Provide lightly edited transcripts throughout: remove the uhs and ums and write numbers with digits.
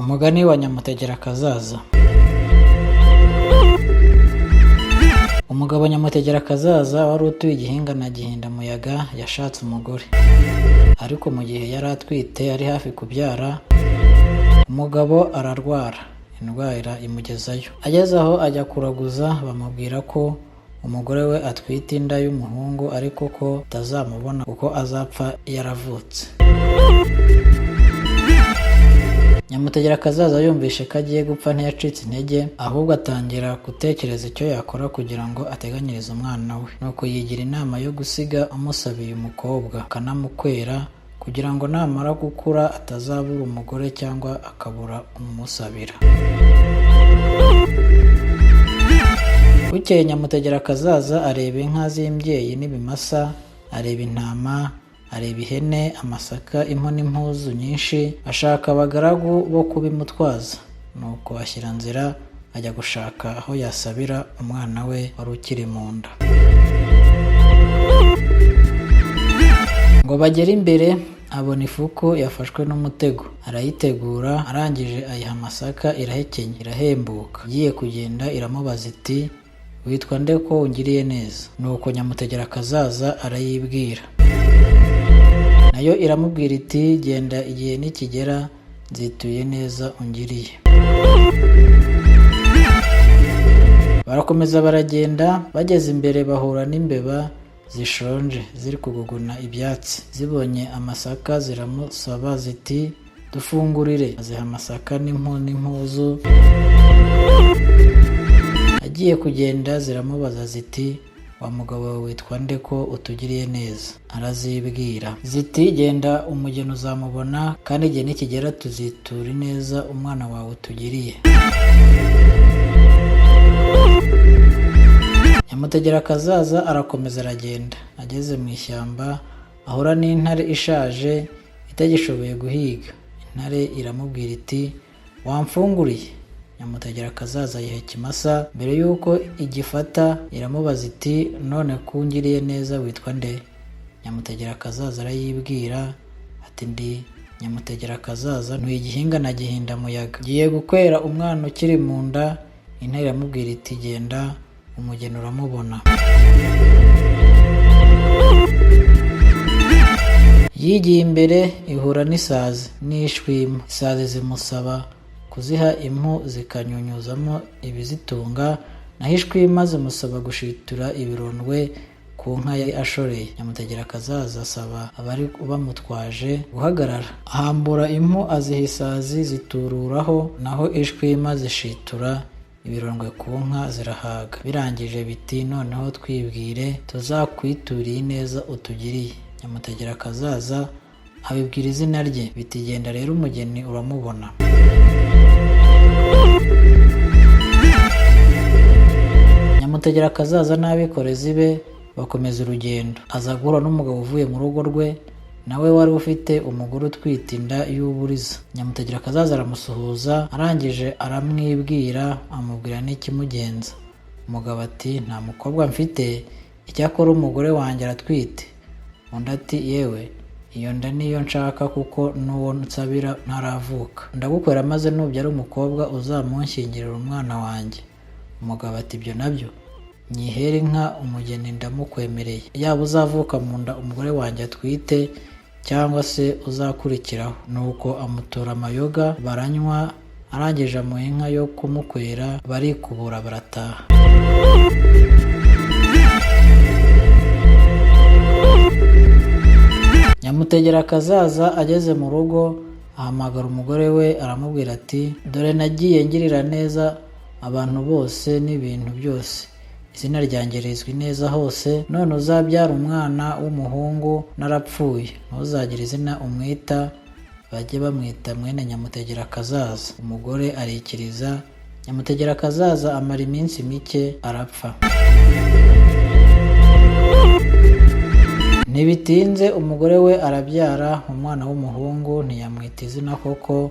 Umugani wa Nyamutegerakazaza. Umugabo Nyamutegerakazaza wari utuye Igihinga na Gihindamuyaga yashatse umugore, ariko mu gihe yari atwite ari hafi kubyara, umugabo ararwara, indwara imugezayo. Ageze aho ajya kuraguza, bamubwira ko umugore we atwite inda y'umuhungu ariko ko atazamubona kuko azapfa yaravutse. Nyamutegerakazaza yumvishe ko agiye gupfa ntiyacitse intege, ahubwo atangira gutekereza icyo yakora kugira ngo ateganyirize umwana we. Nuko yigira inama yo gusiga amusabiye umukobwa akanamukwera, kugira ngo namara gukura atazabura umugore cyangwa akabura umusabira. Bukeye Nyamutegerakazaza areba inka z'imbyeyi n'ibimasa, areba intama, areba ihene, amasaka, impu n'impuzu nyinshi, ashaka abagaragu bo kubimutwaza. Nuko ashyira nzira ajya gushaka aho yasabira umwana we wari ukiri mu nda. Ngo bagere imbere, abona ifuku yafashwe n'umutego, arayitegura, arangije ayiha amasaka, irahekenya, irahembuka. Igiye kugenda iramubaza iti, witwa nde ko ungiriye neza? Nuko Nyamutegerakazaza arayibwira, nayo iramubwira iti, genda igihe nikigera nzituye neza ungiriye. Barakomeza baragenda, bageze imbere bahura n'imbeba zishonje ziri kuguguna ibyatsi. Zibonye amasaka ziramusaba ziti, dufungurire. Aziha amasaka n'impu n'impuzu. Agiye kugenda ziramubaza ziti, wa mugabo wawe witwa nde ko utugiriye neza? Arazibwira ziti, genda umugeni uzamubona, kandi igihe nikigera tuzitura neza umwana wawe utugiriye. Nyamutegerakazaza arakomeza aragenda. Ageze mu ishyamba ahura n'intare ishaje itagishoboye guhiga. Intare iramubwira iti, wamfunguriye? Nyamutegerakazaza yiha ikimasa, mbere y'uko igifata iramubaza iti, none ko ungiriye neza witwa nde? Nyamutegerakazaza arayibwira ati, ndi Nyamutegerakazaza, ntuye Igihinga na Gihindamuyaga, ngiye gukwera umwana ukiri mu nda. Intare iramubwira iti, genda umugeni uramubona. Yigiye imbere ihura n'isazi n'ishwima. Isazi zimusaba kuziha impu zikanyunyuzamo ibizitunga, naho ishwima zimusaba gushitura ibirondwe ku nka yari ashoreye. Nyamutegerakazaza asaba abari bamutwaje guhagarara, ahambura impu aziha isazi zitururaho, naho ishwima zishitura ibirondwe ku nka zirahaga. Birangije biti, noneho twibwire tuzakwituriye neza utugiriye. Nyamutegerakazaza abibwira izina rye, biti genda rero umugeni uramubona. Nyamutegerakazaza n'abikorezi be bakomeza urugendo. Aza guhura n'umugabo uvuye mu rugo rwe, nawe wari ufite umugore utwite inda y'uburiza. Nyamutegerakazaza aramusuhuza, arangije aramwibwira, amubwira n'ikimugenza. Umugabo ati, nta mukobwa mfite, icyakora umugore wanjye aratwite. Undi ati, yewe iyo nda niyo nshaka, kuko n'uwo nsabira ntaravuka. Ndagukwera maze nubyara umukobwa uzamunshyingirira umwana wanjye. Umugabo ati, ibyo nabyo nyihere inka umugeni ndamukwemereye, yaba uzavuka mu nda umugore wanjye atwite cyangwa se uzakurikiraho. Nuko amutura amayoga, baranywa, arangije amuha inka yo kumukwera, barikubura barataha. Nyamutegerakazaza ageze mu rugo ahamagara umugore we, aramubwira ati, dore nagiye ngirira neza abantu bose n'ibintu byose, izina ryanjye rizwi neza hose, none uzabyara umwana w'umuhungu narapfuye, ntuzagire izina umwita, bajye bamwita mwene Nyamutegerakazaza. Umugore arikiriza. Nyamutegerakazaza amara iminsi mike arapfa. Ntibitinze umugore we arabyara umwana w'umuhungu, ntiyamwita izina koko.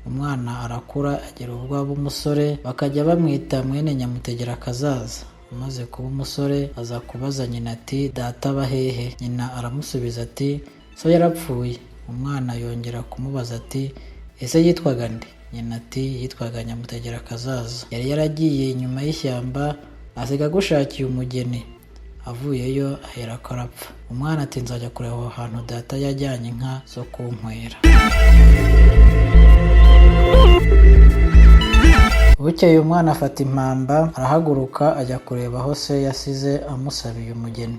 Umwana arakura agera ubwo aba umusore, bakajya bamwita mwene Nyamutegerakazaza. Amaze kuba umusore aza kubaza nyina ati, data aba hehe? Nyina aramusubiza ati, so yarapfuye. Umwana yongera kumubaza ati, ese yitwaga nde? Nyina ati yitwaga Nyamutegerakazaza. Yari yaragiye inyuma y'ishyamba asiga agushakiye umugeni. Avuyeyo aherako arapfa. Umwana ati nzajya kureba aho hantu data yajyanye inka zo kunkwera. Bukeye umwana afata impamba arahaguruka ajya kureba aho se yasize amusabiye umugeni.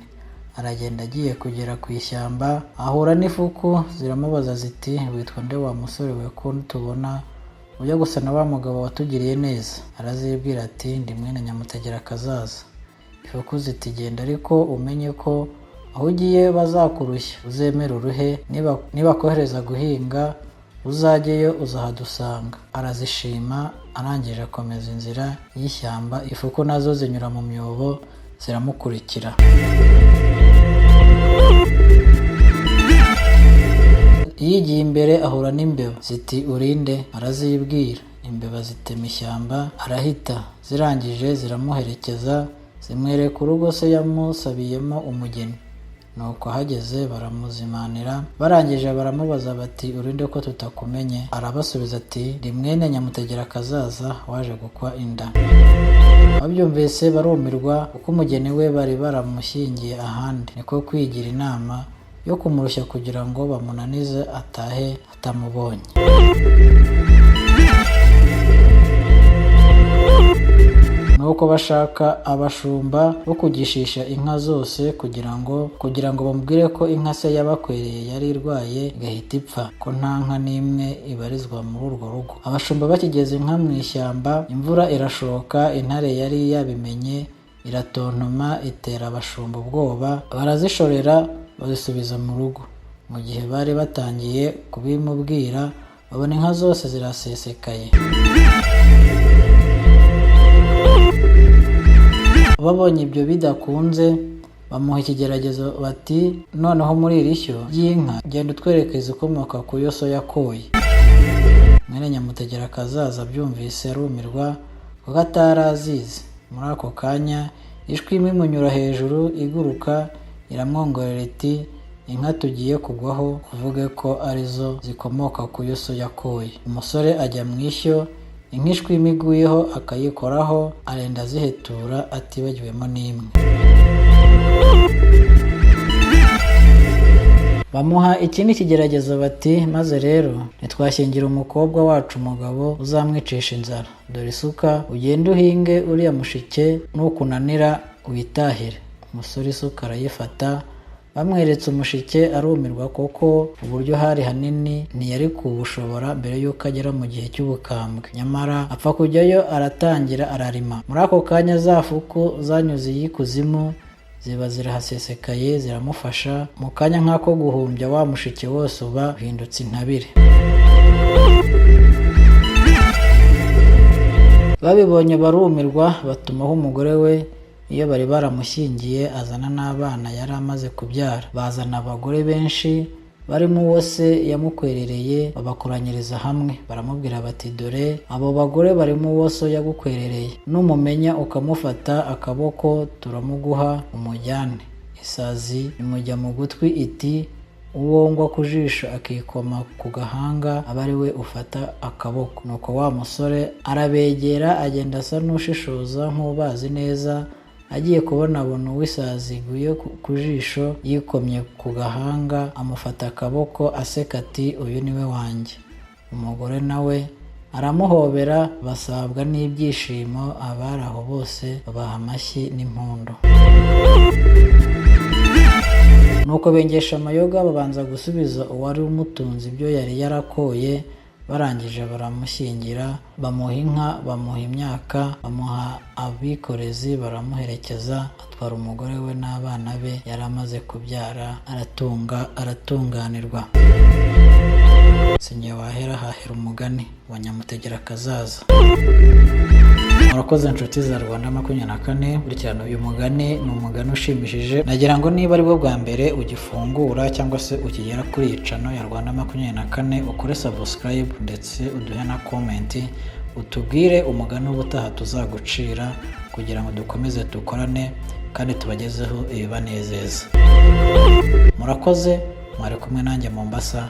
Aragenda agiye kugera ku ishyamba ahura n'ifuku ziramubaza ziti witwa nde wa musore we ko tubona ujya gusa na wa mugabo watugiriye neza? Arazibwira ati ndi mwene Nyamutegerakazaza. Ifuku ziti genda ariko umenye ko aho ugiye bazakurushya, uzemera uruhe, nibakohereza guhinga uzajyeyo uzahadusanga. Arazishima arangije akomeza inzira y'ishyamba, ifuku nazo zinyura mu myobo ziramukurikira. Yigiye imbere ahura n'imbeba ziti urinde? Arazibwira. Imbeba zitema ishyamba arahita, zirangije ziramuherekeza zimwereka urugo se yamusabiyemo umugeni. Nuko ahageze baramuzimanira, barangije baramubaza bati urinde ko tutakumenye? Arabasubiza ati ndi mwene Nyamutegerakazaza waje gukwa inda. Babyumvise barumirwa kuko umugeni we bari baramushyingiye ahandi. Niko kwigira inama yo kumurushya kugira ngo bamunanize atahe atamubonye. Nuko bashaka abashumba bo kugishisha inka zose kugira ngo bamubwire ko inka se yabakwereye yari irwaye igahita ipfa, ko nta nka n'imwe ibarizwa muri urwo rugo. Abashumba bakigeze inka mu ishyamba, imvura irashoka, intare yari yabimenye iratontoma itera abashumba ubwoba, barazishorera bazisubiza mu rugo. Mu gihe bari batangiye kubimubwira babona inka zose zirasesekaye. Babonye ibyo bidakunze bamuha ikigeragezo bati noneho muri iri shyo ry'inka genda utwereke izikomoka ku yo so yakoye. Mwene Nyamutegerakazaza byumvise arumirwa kuko atari azizi. Muri ako kanya ishwi imwe imunyura hejuru iguruka iramwongorera iti inka tugiye kugwaho uvuge ko arizo zikomoka ku yo so yakoye. Umusore ajya mu ishyo, inka ishwi imiguyeho akayikoraho arenda azihetura atibagiwemo n'imwe. Bamuha ikindi kigeragezo bati maze rero ntitwashyingira umukobwa wacu umugabo uzamwicisha inzara. Dore isuka ugende uhinge uriya mushike, nukunanira witahire. Umusore isuka arayifata, bamweretse umushike arumirwa kuko uburyo hari hanini ntiyari kubushobora mbere y'uko agera mu gihe cy'ubukambwe. Nyamara apfa kujyayo aratangira ararima. Muri ako kanya za fuku zanyuze iy'ikuzimu ziba zirahasesekaye ziramufasha. Mu kanya nk'ako guhumbya wa mushike wose uba uhindutse intabire. Babibonye barumirwa, batumaho umugore we iyo bari baramushyingiye azana n'abana yari amaze kubyara. Bazana abagore benshi barimo uwo se yamukwerereye babakoranyiriza hamwe. Baramubwira bati dore abo bagore barimo uwo so yagukwerereye, numumenya ukamufata akaboko turamuguha umujyane. Isazi imujya mu gutwi iti uwo ngwa ku jisho akikoma ku gahanga aba ari we ufata akaboko. Nuko wa musore arabegera agenda asa n'ushishoza nk'ubazi neza. Agiye kubonabona uw'isazi iguye ku jisho yikomye ku gahanga amufata akaboko aseka ati uyu niwe wanjye. Umugore nawe aramuhobera basabwa n'ibyishimo, abari aho bose babaha amashyi n'impundu. Nuko bengesha amayoga babanza gusubiza uwari umutunzi ibyo yari yarakoye. Barangije baramushyingira, bamuha inka, bamuha imyaka, bamuha abikorezi, baramuherekeza. Atwara umugore we n'abana be yari amaze kubyara, aratunganirwa. Sinjye wahera hahera umugani wa Nyamutegerakazaza. Murakoze inshuti za Rwanda 24. Burikirana uyu mugani ni umugani ushimishije. Nagira ngo niba ari bwo bwa mbere ugifungura cyangwa se ukigera kuri iyi channel ya Rwanda 24 ukore subscribe ndetse uduhe na comment utubwire umugani w'ubutaha tuzagucira kugira ngo dukomeze dukorane kandi tubagezeho ibibanezeza. Murakoze, mwari kumwe nanjye Mombasa.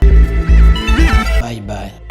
Bye bye.